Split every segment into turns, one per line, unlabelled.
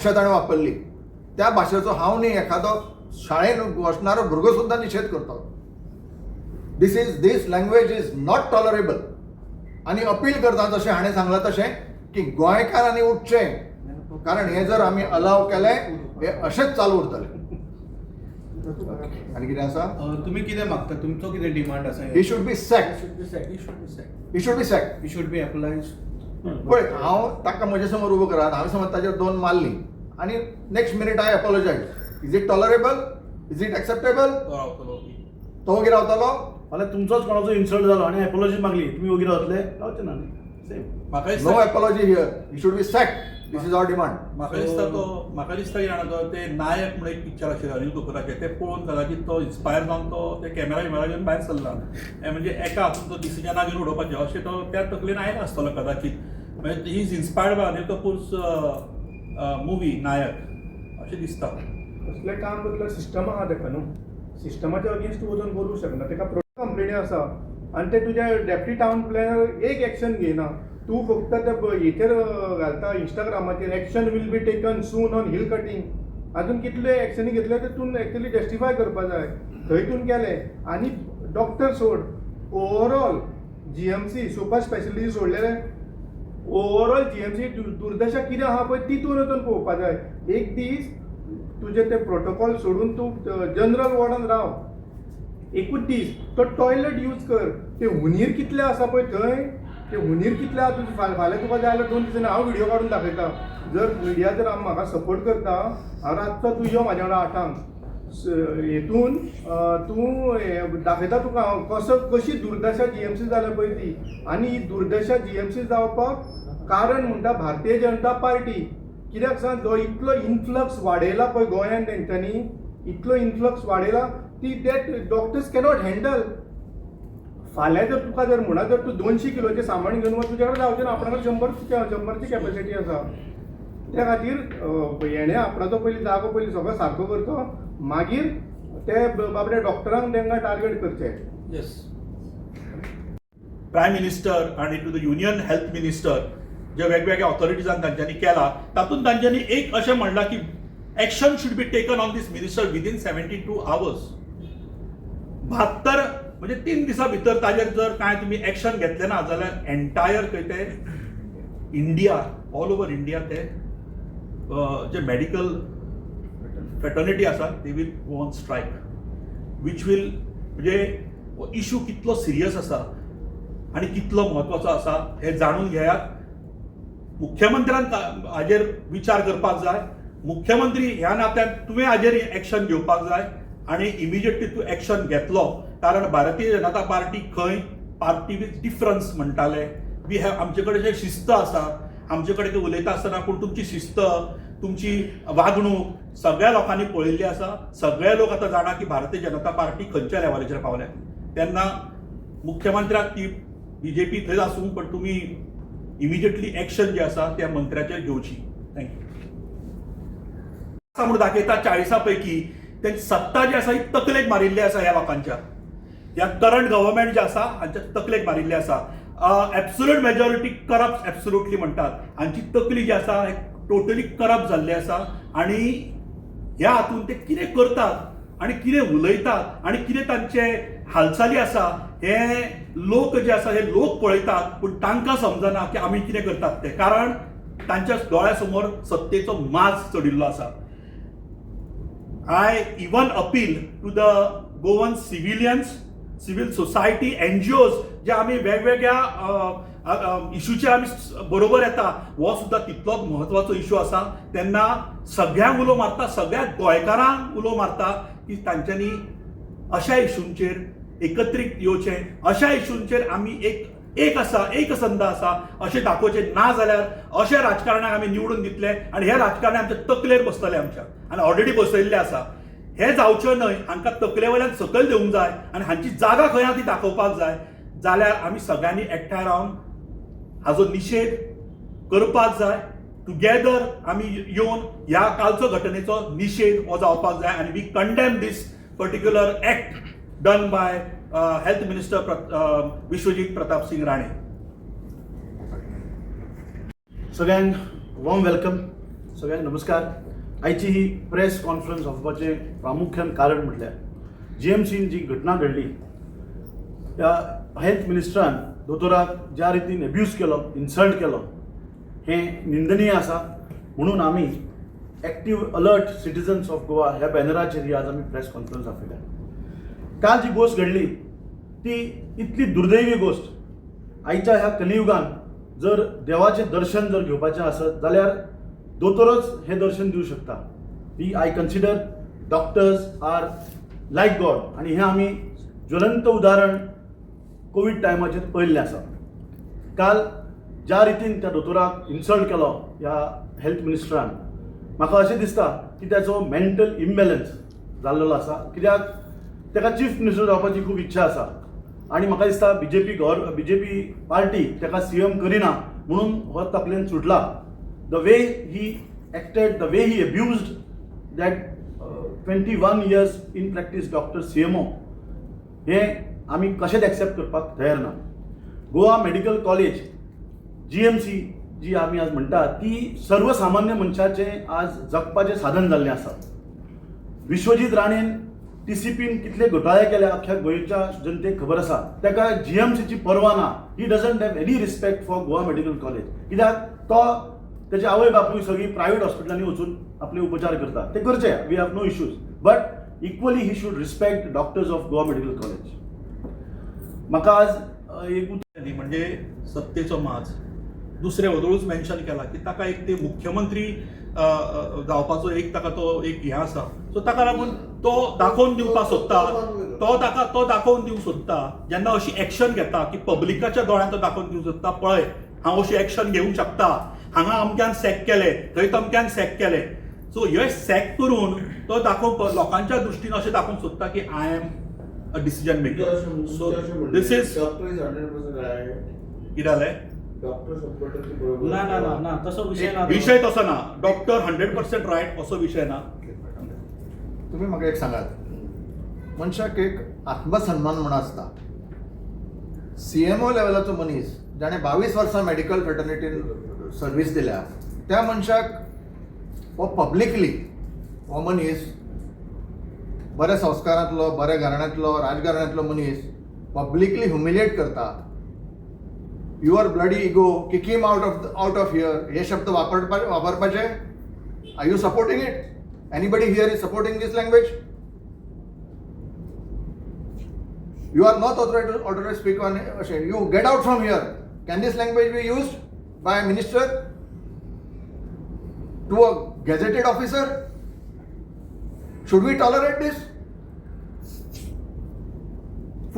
भाषा ताणें वापरली त्या भाशेचो हांव न्ही एखादो शाळेन वचणारो भुरगो सुद्दां निशेध करता. दीस लँग्वेज इज नॉट टॉलरेबल. आनी अपील करता जशें हाणें सांगलां तशें की गोंयकारांनी उठचें, कारण हे जर आमी अलाव केलें हे अशेंच चालू उरतलें. आनी कितें आसा?
तुमी कितें मागता? तुमचो कितें डिमांड आसा?
He should be sacked. He should be
applies.
पळय, हांव ताका म्हजे समोर उबो करात, हांवें समज ताचेर 2 मारली आनी next minute I apologise. Is it tolerable? Is it acceptable? तो वगैरे रावतलो?
फाल्यां तुमचोच कोणाचो इन्सल्ट जालो आनी एपोलॉजी मागली, तुमी वगैरे रावतले? रावचे ना न्ही. Same.
No apology here. He should be sacked. This is our demand.
म्हाका दिसता की जाणा ते नायक म्हणून एक पिक्चर आशिल्लें अनिल कपुराचें, तें पळोवन कदाचित तो इन्स्पायर जावन तो ते कॅमेरा घेवन भायर सरला. म्हणजे एका हातून तो डिसिजनाक घेवन उडोवपाचें अशें तो त्या तकलेन आयला आसतलो कदाचित. म्हणजे he is inspired by Anil Kapoor's movie Nayak अशें दिसता.
कसलें काम करतलो सिस्टम आहा तेका न्हू. सिस्टमाच्या अगेन्स्ट वचून करूंक शकना. तेका कंप्लेनी आसा आनी ते तुज्या डेप्टी टावन प्लॅनर एक एक्शन घेयना. तूं फक्त त्या हेचेर घालता इंस्टाग्रामाचेर action will be taken soon on hill cutting. अजून कितले एक्शनी घेतले ते तूं एक्चुअली जस्टिफाय करपाक जाय. थंयतून केलें आनी डॉक्टर सोड. ओवरऑल GMC सुपर स्पेशलिस्ट सोडलेले. ओवरऑल GMC दुर्दशा कितें आहा पळय तितून वचून पळोवपाक जाय. एक दीस तुजे ते प्रोटोकॉल सोडून तूं जनरल वॉर्डान राव. एकूच दीस तो टॉयलेट यूज कर. ते हुनीर कितले आसा पळय थंय, ते हुनीर कितले आहा तुजे. फाल्यां तुका जाय जाल्यार 2 दिसांनी हांव व्हिडिओ काडून दाखयता. जर मिडिया जर म्हाका सपोर्ट करता, हांव रातचो तूं यो म्हाज्या वांगडा 8 हेतून तूं दाखयता तुका हांव कशी दुर्दशा GMC जाल्या पळय ती. आनी ही दुर्दशा GMC जावपाक कारण म्हणटा भारतीय जनता पार्टी. कित्याक सांग, जो इतलो इन्फ्लक्स वाडयला पळय गोंयान तेंच्यांनी, इतलो इन्फ्लक्स वाडयला ती दॅट डॉक्टर्स कॅनॉट हँडल. फाल्यां जर तुका जर म्हणा जर तूं 200 किलोचें सामान घेवन वच, तुज्या कडेन जावचें ना. आपणाकडे 100ची कॅपॅसिटी आसा. त्या खातीर हेणें आपणाचो पयलीं जागो पयलीं सगळो सारको करचो, मागीर ते बाबडे डॉक्टरांक तांकां टार्गेट करचें.
येस. प्रायम मिनिस्टर आनी to the union health minister जे वेगवेगळ्या ऑथॉरिटीजांक तांच्यांनी केला, तातूंत तांच्यांनी एक अशें म्हणलां की action should be taken on this minister within 72 hours. 72 म्हणजे 3 दिसां भितर ताजेर जर कांय तुमी एक्शन घेतलें ना जाल्यार एंटायर खंय ते इंडिया, ऑल ओव्हर इंडिया ते जे मेडिकल फ्रेटर्निटी आसा ते will go on strike. Which will म्हणजे इशू कितलो सिरियस आसा आनी कितलो म्हत्वाचो आसा हे जाणून घेयात. मुख्यमंत्र्यान हाजेर विचार करपाक जाय. मुख्यमंत्री ह्या नात्यान तुवें हाजेर एक्शन घेवपाक जाय आनी इमिजिएटली तूं एक्शन घेतलो. कारण भारतीय जनता पार्टी खंय पार्टी विथ डिफरन्स म्हणटाले. वी हॅव आमचे कडेन शिस्त आसा. आमचे कडेन उलयता आसतना पूण तुमची शिस्त, तुमची वागणूक सगळ्या लोकांनी पळयल्ली आसा. सगळे लोक आतां जाणा की भारतीय जनता पार्टी खंयच्या लेवलाचेर पावल्या. तेन्ना मुख्यमंत्र्याक ती BJP थंय आसूं पण तुमी इमिजिएटली एक्शन जे आसा त्या मंत्र्याचेर घेवची. थँक्यू. म्हणून दाखयता 40 पैकी त्यांची सत्ता जी आसा ही तकलेक मारिल्ली आसा ह्या लोकांच्या. ह्या करंट गव्हर्नमेंट जे आसा हांच्या तकलेक मारिल्ली आसा. एब्सोल्यूट मेजॉरिटी करप्ट एब्सोल्युटली म्हणटात. हांची तकली जी आसा टोटली करप्ट जाल्ली आसा. आनी ह्या हातून ते कितें करतात आनी कितें उलयतात आनी कितें तांचे हालचाली आसा हे लोक जे आसा हे लोक पळयतात पूण तांकां समजना की आमी कितें करतात ते. कारण तांच्या दोळ्या समोर सत्तेचो माज चडिल्लो आसा. I even appeal to the Goan civilians, civil society, NGOs जे आम्ही वेगवेगळ्या इशूचेर आमी बरोबर येता. हो सुद्धा तितलोच महत्वाचो इशू आसा. तेन्ना सगळ्यांक उलो मारता, सगळ्या गोंयकारांक उलो मारता की तांच्यांनी अशा इशूंचेर एकत्रीत येवचें. अशा इशूंचेर आमी एक आसा, एक संद आसा अशें दाखोवचें. ना जाल्यार अशा राजकारणाक आमी निवडून दितले आनी हे राजकारणी आमच्या तकलेर बसतले आमच्या आनी ऑलरेडी बसयल्ले आसा. हे जावचें न्हय. हांकां तकले वयल्यान सकयल देवंक जाय आनी हांची जागा खंय आहा ती दाखोवपाक जाय. जाल्यार आमी सगळ्यांनी एकठांय रावन हाजो निशेध करपाक जाय. टुगेदर आमी येवन ह्या कालचो घटनेचो निशेध हो जावपाक जाय. आनी we condemn this particular act done by health minister Vishwajit Pratap Singh Rane.
सगळ्यांक वॉर्म वेलकम. सगळ्यांक नमस्कार. आयची ही प्रेस कॉन्फरन्स ऑफपाचें प्रामुख्यान कारण म्हटल्यार GMCन जी घटना घडली त्या हेल्थ मिनिस्टरान दोतोराक ज्या रितीन एब्यूज केलो, इन्सल्ट केलो, हें निंदनीय आसा. म्हणून आमी active alert citizens of Goa ह्या बॅनराचेर ही आज आमी प्रेस कॉन्फरन्स आपयल्या. काल जी गोश्ट घडली ती इतली दुर्दैवी गोश्ट. आयच्या ह्या कलियुगान जर देवाचें दर्शन जर घेवपाचें आसत जाल्यार दोतोरच हें दर्शन दिवं शकता. I consider doctors are like God आनी हें आमी ज्वलंत उदाहरण कोवीड टायमाचेर पळयल्लें आसा. काल ज्या रितीन त्या दोतोराक इन्सल्ट केलो ह्या हेल्थ मिनिस्टरान, म्हाका अशें दिसता की त्याचो मेंटल इम्बॅलन्स जाल्लो आसा. कित्याक ताका चीफ मिनिस्टर जावपाची खूब इच्छा आसा आनी म्हाका दिसता बीजेपी पार्टी ताका CM करिना म्हणून हो तकलेन सुटला. The way he acted, the way he abused that 21 years in practice doctor CMO, हें आमी कशेंच एक्सेप्ट करपाक तयार ना. गोवा मेडिकल कॉलेज GMC जी आमी आज म्हणटा ती सर्वसामान्य मनशाचें आज जगपाचें साधन जाल्लें आसा. विश्वजीत राणेन TCPन कितले घोटाळे केल्या अख्ख्या गोंयच्या जनतेक खबर आसा. ताका GMCची पर्वा ना. He doesn't have any respect for Goa medical college. कित्याक तो त्याचे आवय बापूय सगळीं प्रायवेट हॉस्पिटलांनी वचून आपले उपचार करता. ते करचे, we have no issues, but equally he should respect doctors of Goa medical college. म्हाका आज एक
म्हणजे सत्तेचो माज दुसरे वदळूच मेन्शन केला की ताका एक ते मुख्यमंत्री जावपाचो एक ताका तो एक हें आसा. सो ताका लागून तो दाखोवन दिवपाक सोदता, तो दाखोवन दिवंक सोदता. जेन्ना अशी एक्शन घेता की पब्लिकाच्या दोळ्यांत तो दाखोवन दिवंक सोदता, पळय हांव अशी एक्शन घेवंक शकता, हांगा अमक्यान सॅक केले, थंय तमक्यान सॅक केले. सो हे सॅक करून तो दाखोवप लोकांच्या दृश्टीन अशें दाखोवंक सोदता की I am a decision maker. So this is कितें जालें?
ना तसो विषय ना.
विषय तसो ना. डॉक्टर 100% रायट असो विषय ना.
तुम्ही म्हाका एक सांगात, मनशाक एक आत्मसन्मान म्हणून आसता. CMO लेवलाचो मनीस जाणें 22 वर्सां मेडिकल फ्रेटर्निटीन सर्वीस दिल्या, त्या मनशाक हो पब्लिकली हो मनीस बऱ्या संस्कारांतलो, बऱ्या घराण्यांतलो, राजघराण्यांतलो मनीस पब्लिकली ह्युमिलिएट करता. Your bloody ego, kick him out of here, हे शब्द वापरपाचे. Are you supporting it? Anybody here is supporting this language? You are not authorized to speak on it. You get out from here. Can this language be used by a minister to a gazetted officer? Should we tolerate this?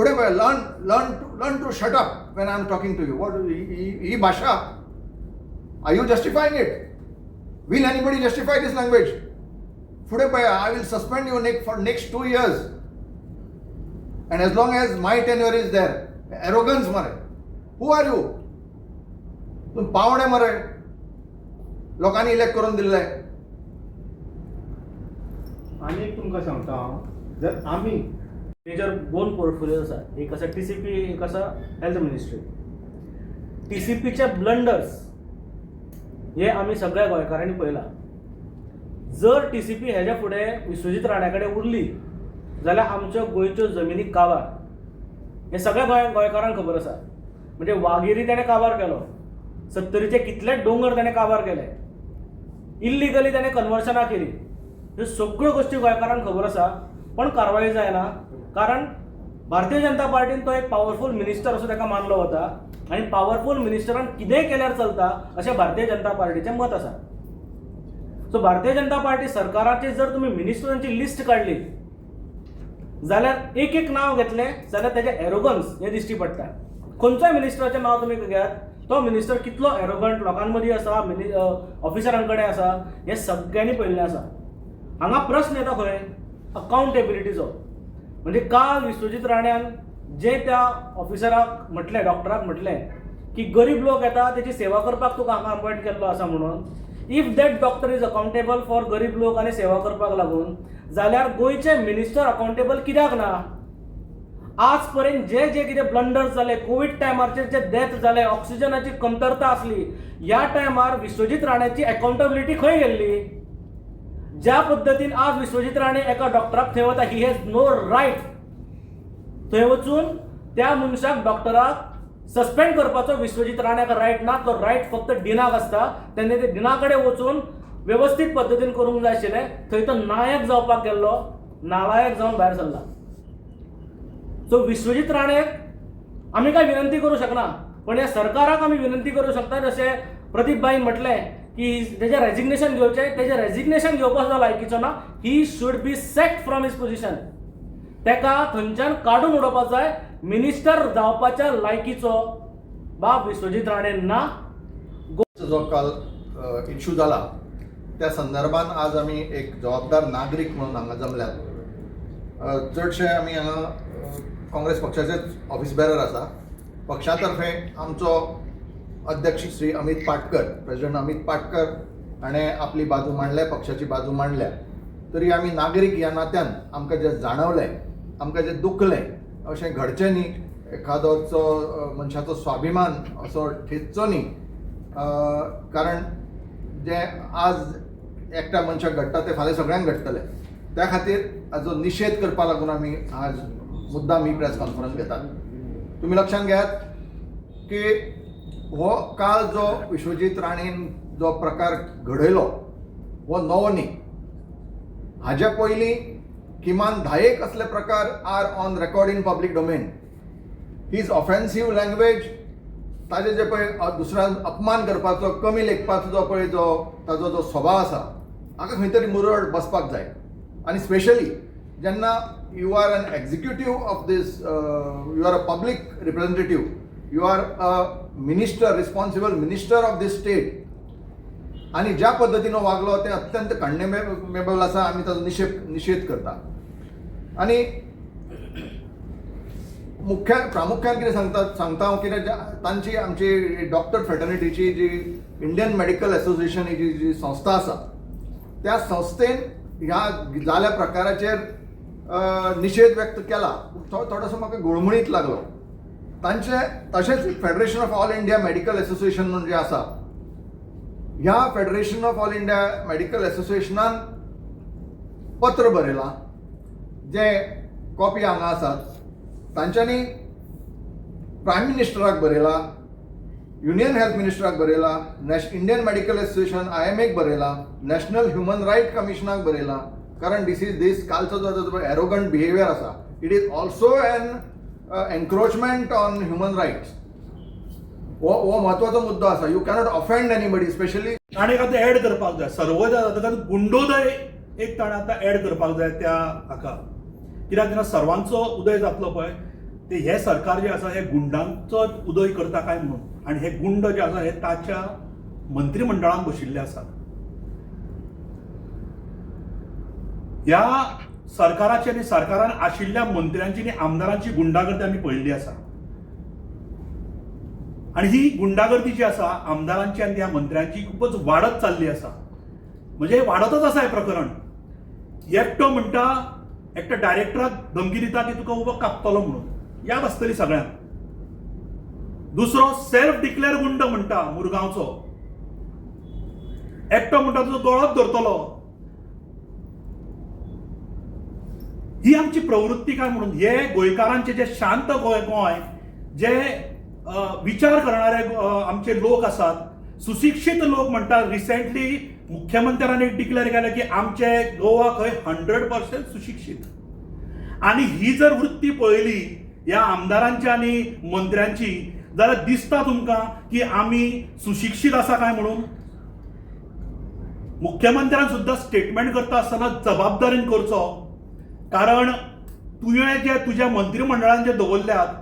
Learn to shut up when I am talking to you. What is bhasha? Are you justifying it? Will anybody justify this language? I will suspend you for next 2 years, and as long as my tenure is there. Arrogance mare. Who are you? तुम पावणे मरे, लोकांनी elect करून दिल्ले.
आनी एक तुमकां सांगता हांव, जर आमी
मेजर 2 पोर्टफोलिओ आसा. एक आसा TCP, एक आसा हेल्थ मिनिस्ट्री. TCPचे ब्लंडर्स हे आमी सगळ्या गोंयकारांनी पळयला. जर TCP हेच्या फुडें विश्वजीत राणे कडेन उरली जाल्यार आमच्यो गोंयच्यो जमिनी काबार. हे सगळ्या गोंयकारांक खबर आसा. म्हणजे वाघेरी ताणें काबार केलो, 70चे कितलेच दोंगर ताणें काबार केले, इल्लिगली ताणें कन्वर्शनां केली. ह्यो सगळ्यो गोश्टी गोंयकारांक खबर आसा, पण कारवाई जायना. कारण भारतीय जनता पार्टीन तो एक पॉवरफुल मिनिस्टर असो ताका मानलो वता आनी पॉवरफुल मिनिस्टरान कितेंय केल्यार चलता अशें भारतीय जनता पार्टीचें मत आसा. सो भारतीय जनता पार्टी सरकाराची जर तुम्ही मिनिस्टरांची लिस्ट काढली जाल्यार एक नाव घेतले जाल्यार तेजे एरोगन्स हे दिश्टी पडटा. खंयचोय मिनिस्टराचें नाव तुम्ही घेयात, तो मिनिस्टर कितलो एरोगंट लोकांमदीं आसा, ऑफिसरां कडेन आसा, हे सगळ्यांनी पळयल्लें आसा. हांगा प्रश्न येता खंय? अकाउंटेबिलिटीचो. म्हणजे काल विश्वजीत राण्यान जे त्या ऑफिसराक म्हटलें, डॉक्टराक म्हटलें की गरीब लोक येता तेची सेवा करपाक तुका हांगा अपॉयंट केल्लो आसा म्हणून. If that doctor is accountable for गरीब लोक आनी सेवा करपाक लागून, जाल्यार गोंयचे मिनिस्टर अकाउंटेबल कित्याक ना? आज पर्यंत जे जे कितें ब्लंडर्स जाले, कोविड टायमाचेर जे डेथ जाले, ऑक्सिजनाची कमतरता असली, ह्या टायमार विश्वजीत राणेची अकाउंटेबिलिटी खंय गेल्ली? ज्या पद्दतीन आज विश्वजीत राणे एका डॉक्टराक थंय वता, ही हॅज नो रायट थंय वचून त्या मनशाक डॉक्टराक सस्पेंड करपाचो विश्वजीत राण्याक रायट ना. तो रायट फक्त डिनाक आसता. तेन्ना ते डिना कडेन वचून व्यवस्थीत पद्दतीन करूंक जाय आशिल्लें. थंय तो नायक जावपाक गेल्लो, नालायक जावन भायर सरला. सो विश्वजीत राणेक आमी काय विनंती करूं शकना, पण ह्या सरकाराक आमी विनंती करूं शकता. जशें प्रदीप भाईन म्हटलें की तेजें रेजिग्नेशन घेवचें, तेजें रेजिग्नेशन घेवपाचो लायकीचो ना. He should be sacked from his position. तेका थंयच्यान काडून उडोवपाक जाय. मिनिस्टर जावपाच्या लायकीचो बाब विश्वजीत राणे ना.
जो काल इश्यू जाला त्या संदर्भात आज आमी एक जबाबदार नागरीक म्हणून हांगा जमल्यात. चडशे आमी हांगा काँग्रेस पक्षाचेच ऑफिस बेरर आसा. पक्षातर्फे आमचो अध्यक्ष श्री अमित पाटकर, प्रेसिडेंट अमित पाटकर हाणें आपली बाजू मांडल्या, पक्षाची बाजू मांडल्या. तरी आमी नागरीक ह्या नात्यान आमकां जें जाणवलें, आमकां जें दुखलें अशें घडचें न्ही. एखादोचो मनशाचो स्वाभिमान असो ठेचचो न्ही. कारण जें आज एकट्या मनशाक घडटा तें फाल्यां सगळ्यांक घडटलें. त्या खातीर हाजो निशेध करपा लागून आमी आज मुद्दाम ही प्रेस कॉन्फरन्स घेतात. तुमी लक्षांत घेयात की हो काल जो विश्वजीत राणेन जो प्रकार घडयलो हो नवो न्ही. हाज्या पयलीं किमान 10 असले प्रकार are on record in public domain. His offensive language, ताजे जे पळय दुसऱ्यांक अपमान करपाचो, कमी लेखपाचो जो पळय जो ताजो जो स्वभाव आसा, हाका खंय तरी मुरड बसपाक जाय. आनी स्पेशली जेन्ना you are an executive of this, you are a public representative, you are a minister, responsible minister of this state, आणि ज्या पद्धतीनं वागलो ते अत्यंत कंडेमेबल आसा. आमी ताचो निशेध करता. आणि प्रामुख्यान कितें सांगता हांव, कितें तांची आमची डॉक्टर फ्रेटर्निटीची जी इंडियन मेडिकल असोसिएशन ही जी संस्था आसा, त्या संस्थेन ह्या जाल्या प्रकाराचेर निशेध व्यक्त केला. थोडोसो म्हाका गुळमुळीत लागलो. तांचे तशेंच federation of all India medical association म्हणून जें आसा, ह्या federation of all India medical असोसिएशनान पत्र बरयलां, जे कॉपी हांगा आसात. तांच्यांनी प्रायम मिनिस्टराक बरयला, युनियन हेल्थ मिनिस्टराक बरयला, इंडियन मेडिकल असोसिएशन IMAक बरयला, नॅशनल ह्युमन रायट कमिशनाक बरयला. कारण दीस कालचो जो एरोगंट बिहेवियर आसा, it is also an encroachment on human rights. हो महत्वाचो मुद्दो आसा. You cannot offend anybody, specially.
ताणें आतां एड करपाक जाय सर्वोदय गुंडोदय एक ताणें आतां एड करपाक जाय त्या हाका. कित्याक जेन्ना सर्वांचो उदय जातलो पळय, ते हे सरकार जे आसा हे गुंडांचो उदय करता काय म्हणून. आनी हे गुंड जे आसा हे ताच्या मंत्रिमंडळान बशिल्ले आसात. ह्या सरकाराची आनी सरकारान आशिल्ल्या मंत्र्यांची आनी आमदारांची गुंडागर्दी आमी पळयल्ली आसा. आणि ही गुंडागर्दी जी आसा आमदारांची आनी ह्या मंत्र्यांची खूपच वाडत चालली आसा. म्हणजे वाडतच आसा हें प्रकरण. एकटो म्हणटा, एकट्या डायरेक्टराक धमकी दिता की तुका उबो कापतलो म्हणून, याद आसतली सगळ्यांक. दुसरो सेल्फ डिक्लेअर गुंड म्हणटा मुरगांवचो, एकटो म्हणटा तुजो दोळोच धरतलो. ही आमची प्रवृत्ती काय म्हणून. हे गोंयकारांचे जे शांत गोंय, जे विचार करणारे आमचे लोक असतात, सुशिक्षित लोक म्हणतात. रिसेंटली मुख्यमंत्र्यांनी डिक्लेअर केलं की आमचे गोवा खंय 100% सुशिक्षित. आणि ही जर वृत्ती पळयली ह्या आमदारांची आणि मंत्र्यांची, जाल्यार दिसता तुमकां की आमी सुशिक्षित आसा काय म्हणून. मुख्यमंत्र्यान सुद्धा स्टेटमेंट करता आसतना जबाबदारीन करचो. कारण तुवें जे तुज्या मंत्रिमंडळान जे दवरल्यात,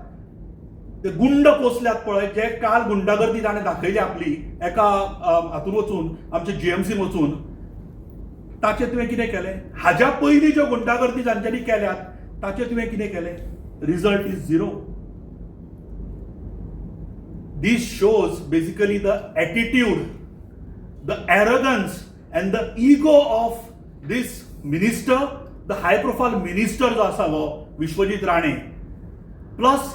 ते गुंड पोसल्यात पळय, जे काल गुंडागर्दी ताणें दाखयली आपली एका हातून वचून, आमच्या GMCन वचून, ताचें तुवें कितें केलें. हाज्या पयलीं ज्यो गुंडागर्दी जांच्यांनी केल्यात ताचें तुवें कितें केलें. Result is 0. This shows basically the attitude, the arrogance and the ego of this minister, the high profile minister जो आसा हो विश्वजीत राणे. प्लस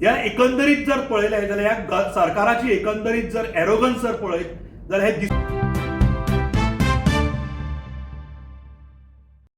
ह्या एकंदरीत जर पळयलें जाल्यार ह्या सरकाराची एकंदरीत जर एरोगन्स जर पळयत जाल्यार हे